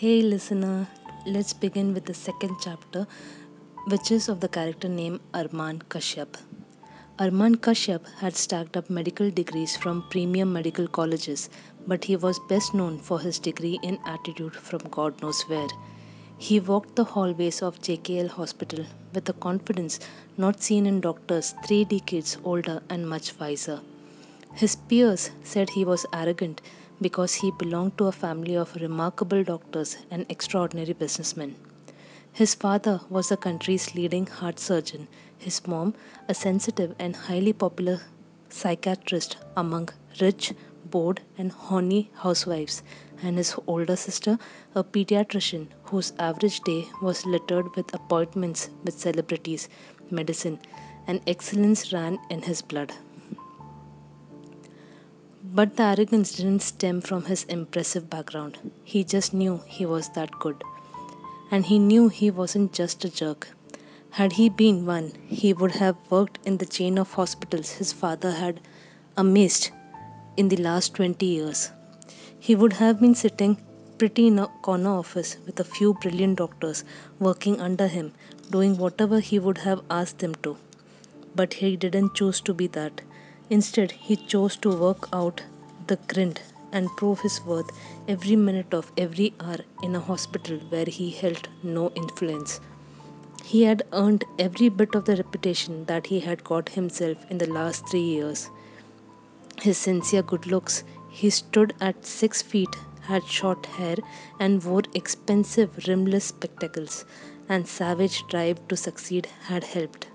Hey listener, let's begin with the second chapter, which is of the character named Arman Kashyap. Arman Kashyap had stacked up medical degrees from premium medical colleges, but he was best known for his degree in attitude from God knows where. He walked the hallways of JKL Hospital with a confidence not seen in doctors 3 decades older and much wiser. His peers said he was arrogant because he belonged to a family of remarkable doctors and extraordinary businessmen. His father was the country's leading heart surgeon, his mom, a sensitive and highly popular psychiatrist among rich, bored, and horny housewives, and his older sister, a pediatrician whose average day was littered with appointments with celebrities, medicine, and excellence ran in his blood. But the arrogance didn't stem from his impressive background. He just knew he was that good. And he knew he wasn't just a jerk. Had he been one, he would have worked in the chain of hospitals his father had amassed in the last 20 years. He would have been sitting pretty in a corner office with a few brilliant doctors working under him, doing whatever he would have asked them to. But he didn't choose to be that. Instead, he chose to work out the grind and prove his worth every minute of every hour in a hospital where he held no influence. He had earned every bit of the reputation that he had got himself in the last 3 years. His sincere good looks, he stood at 6 feet, had short hair, and wore expensive rimless spectacles, and savage drive to succeed had helped.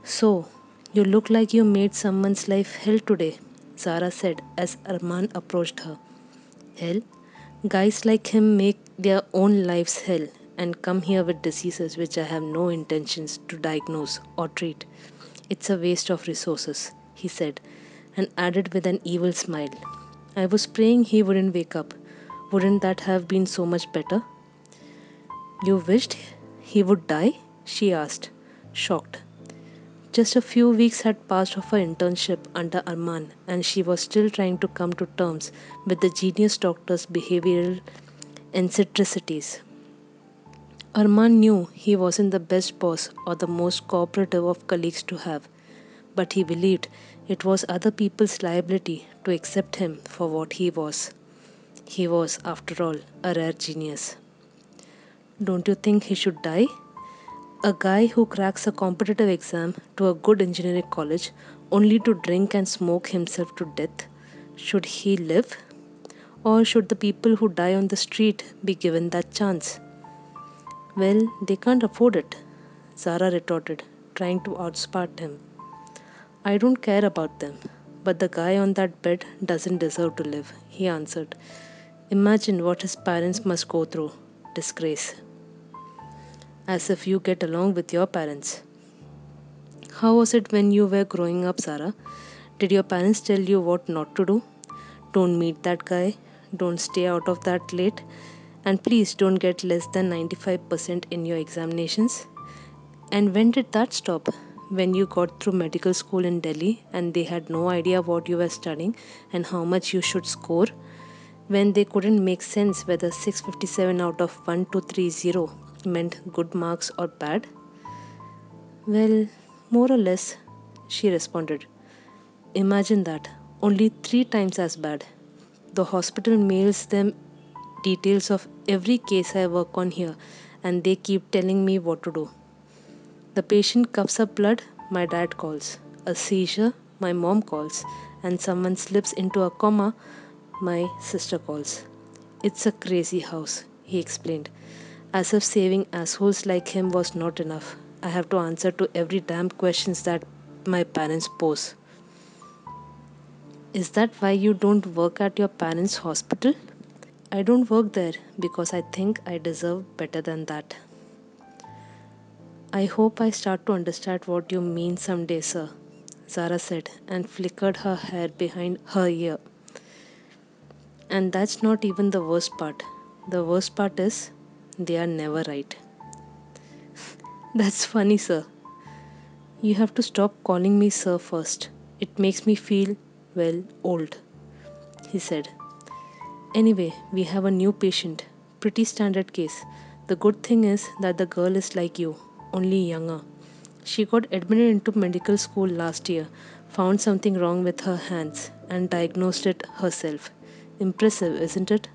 So, you look like you made someone's life hell today, Zara said as Arman approached her. Hell? Guys like him make their own lives hell and come here with diseases which I have no intentions to diagnose or treat. It's a waste of resources, he said, and added with an evil smile. I was praying he wouldn't wake up. Wouldn't that have been so much better? You wished he would die? She asked, shocked. Just a few weeks had passed of her internship under Arman, and she was still trying to come to terms with the genius doctor's behavioral eccentricities. Arman knew he wasn't the best boss or the most cooperative of colleagues to have, but he believed it was other people's liability to accept him for what he was. He was, after all, a rare genius. Don't you think he should die? A guy who cracks a competitive exam to a good engineering college only to drink and smoke himself to death, should he live? Or should the people who die on the street be given that chance? Well, they can't afford it, Zara retorted, trying to outsmart him. I don't care about them, but the guy on that bed doesn't deserve to live, he answered. Imagine what his parents must go through. Disgrace. As if you get along with your parents. How was it when you were growing up, Sarah? Did your parents tell you what not to do? Don't meet that guy. Don't stay out of that late. And please don't get less than 95% in your examinations. And when did that stop? When you got through medical school in Delhi and they had no idea what you were studying and how much you should score? When they couldn't make sense whether 657 out of 1230 meant good marks or bad? Well, more or less, she responded. Imagine that, only 3 times as bad. The hospital mails them details of every case I work on here, and they keep telling me what to do. The patient coughs up blood, my dad calls. A seizure, my mom calls. And someone slips into a coma, my sister calls. It's a crazy house, he explained, as if saving assholes like him was not enough. I have to answer to every damn questions that my parents pose. Is that why you don't work at your parents' hospital? I don't work there because I think I deserve better than that. I hope I start to understand what you mean someday, sir, Zara said and flickered her hair behind her ear. And that's not even the worst part. The worst part is they are never right. That's funny, sir. You have to stop calling me sir first. It makes me feel, well, old, he said. Anyway, we have a new patient. pretty standard case. The good thing is that the girl is like you, only younger. She got admitted into medical school last year, found something wrong with her hands, and diagnosed it herself. Impressive, isn't it?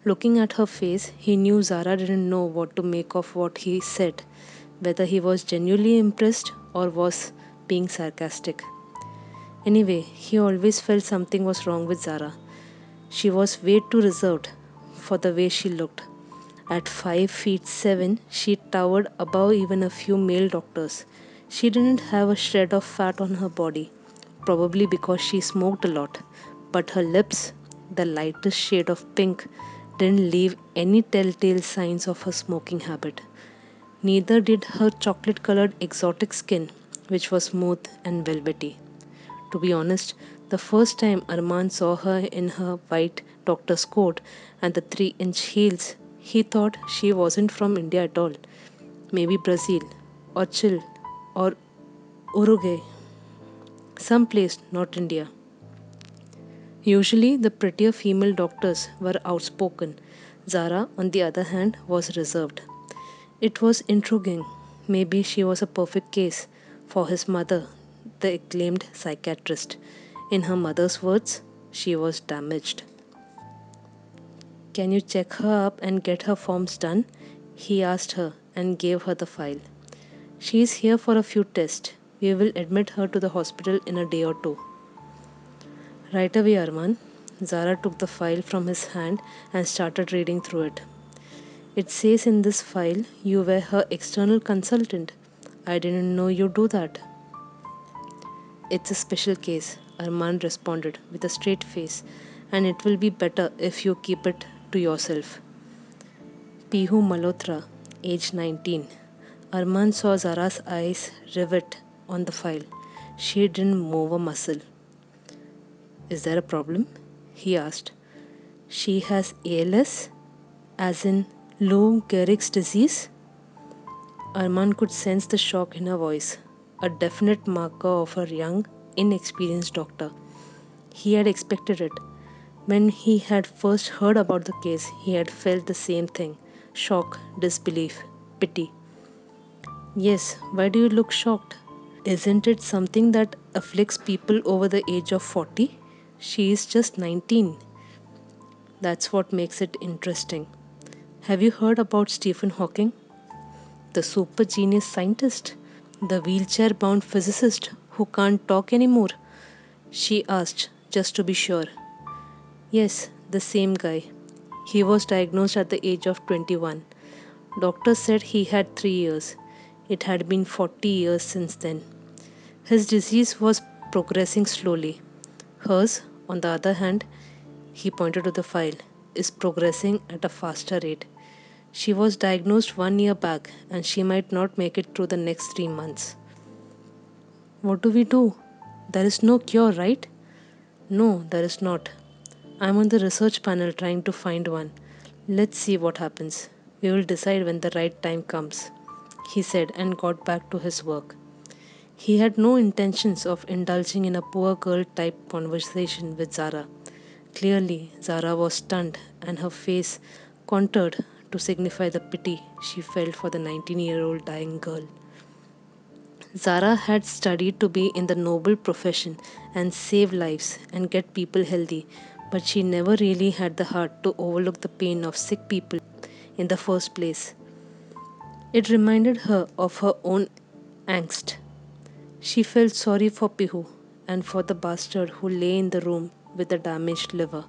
Looking at her face, he knew Zara didn't know what to make of what he said, whether he was genuinely impressed or was being sarcastic. Anyway, he always felt something was wrong with Zara. She was way too reserved for the way she looked. At 5 feet 7, she towered above even a few male doctors. She didn't have a shred of fat on her body, probably because she smoked a lot, but her lips, the lightest shade of pink, didn't leave any telltale signs of her smoking habit. Neither did her chocolate colored exotic skin, which was smooth and velvety. To be honest, the first time Arman saw her in her white doctor's coat and the 3-inch heels, he thought she wasn't from India at all. Maybe Brazil, or Chile, or Uruguay, someplace not India. Usually, the prettier female doctors were outspoken. Zara, on the other hand, was reserved. It was intriguing. Maybe she was a perfect case for his mother, the acclaimed psychiatrist. In her mother's words, she was damaged. Can you check her up and get her forms done? He asked her and gave her the file. She is here for a few tests. We will admit her to the hospital in a day or two. Right away, Arman. Zara took the file from his hand and started reading through it. It says in this file you were her external consultant. I didn't know you do that. It's a special case, Arman responded with a straight face, and it will be better if you keep it to yourself. Pihu Malhotra, age 19. Arman saw Zara's eyes rivet on the file. She didn't move a muscle. Is there a problem? He asked. She has ALS, as in Lou Gehrig's disease? Arman could sense the shock in her voice, a definite marker of a young, inexperienced doctor. He had expected it. When he had first heard about the case, he had felt the same thing: shock, disbelief, pity. Yes, why do you look shocked? Isn't it something that afflicts people over the age of 40? She is just 19. That's what makes it interesting. Have you heard about Stephen Hawking? The super genius scientist? The wheelchair bound physicist who can't talk anymore? She asked, just to be sure. Yes, the same guy. He was diagnosed at the age of 21. Doctors said he had 3 years. It had been 40 years since then. His disease was progressing slowly. Hers, on the other hand, he pointed to the file, is progressing at a faster rate. She was diagnosed 1 year back and she might not make it through the next 3 months. What do we do? There is no cure, right? No, there is not. I'm on the research panel trying to find one. Let's see what happens. We will decide when the right time comes, he said and got back to his work. He had no intentions of indulging in a poor girl type conversation with Zara. Clearly, Zara was stunned and her face contoured to signify the pity she felt for the 19-year-old dying girl. Zara had studied to be in the noble profession and save lives and get people healthy, but she never really had the heart to overlook the pain of sick people in the first place. It reminded her of her own angst. She felt sorry for Pihu and for the bastard who lay in the room with the damaged liver.